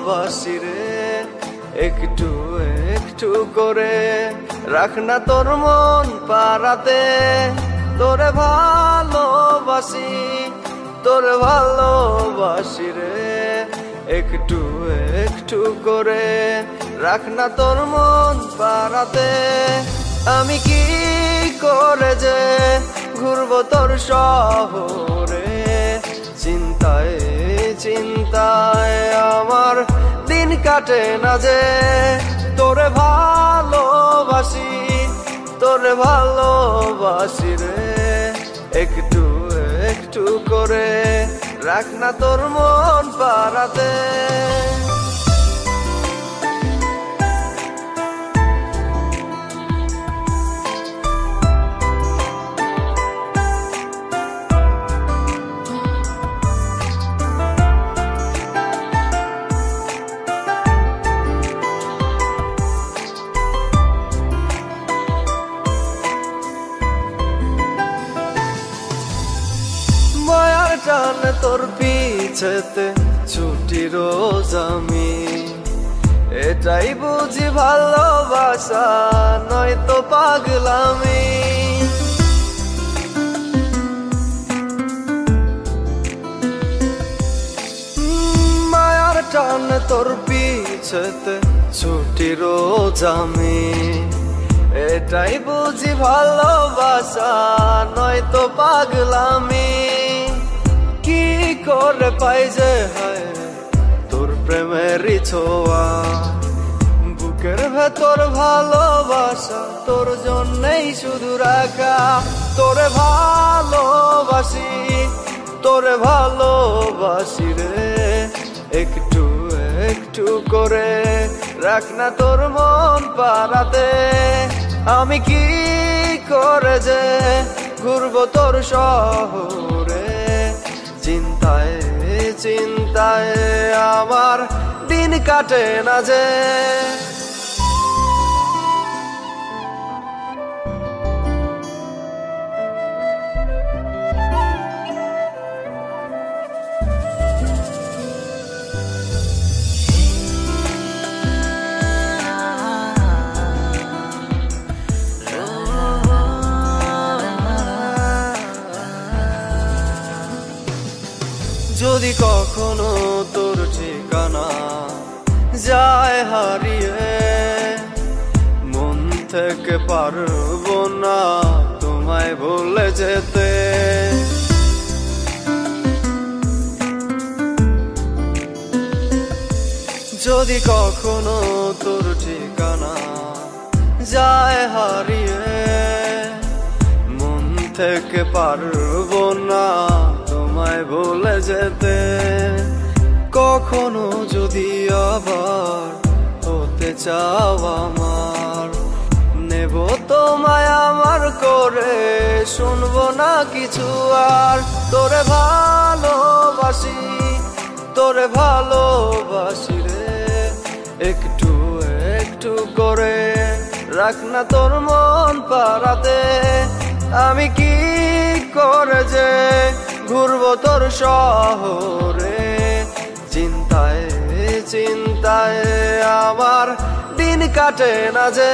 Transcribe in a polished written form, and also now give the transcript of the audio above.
ভালোবাসি রে, একটু একটু করে রাখ না তোর মন পারাতে। তোরে ভালোবাসি, তোরে ভালোবাসি রে, একটু একটু করে রাখ না তোর মন পারাতে। আমি কি করে যে ঘুরবো তোর শহরে, চিন্তায় চিন্তায় আমার দিন কাটে না যে। তোরে ভালোবাসি, তোরে ভালোবাসি রে, একটু একটু করে রাখ না তোর মন পারাতে। টানে তোর পিছেতে ছুটি রোজ আমি, এটাই বুঝি ভালোবাসা নয়তো পাগলামি। মায়ার টানে তোর পিছেতে ছুটি রোজ আমি, এটাই বুঝি ভালোবাসা নয়তো পাগলামি। কি করে পাই যে হায় তোর প্রেমেরই ছোঁয়া, বুকের ভেতর ভালোবাসা তোর জন্যই শুধু রাখা। তোরে ভালোবাসি, তোরে ভালোবাসি রে, একটু একটু করে রাখ না তোর মন পারাতে। আমি কি করে যে ঘুরবো তোর শহরে, চিন্তায় চিন্তায় আমার দিন কাটে না যে। যদি কখনো তোর ঠিকানা যায় হারিয়ে, মন থেকে পারবো না তোমায় ভুলে যেতে। যদি কখনো তোর ঠিকানা যায় হারিয়ে, মন থেকে পারবো না তোমায় ভুলে যেতে। কখনো যদি আবার হতে চাও আমার, নেব তোমায় আমার করে, শুনবো না কিছু আর। তোরে ভালোবাসি, তোরে ভালোবাসি রে, একটু একটু করে রাখ না তোর মন পারাতে। আমি কি করে যে ঘুরবো তোর শহরে, চিন্তায় চিন্তায় আমার দিন কাটে না যে।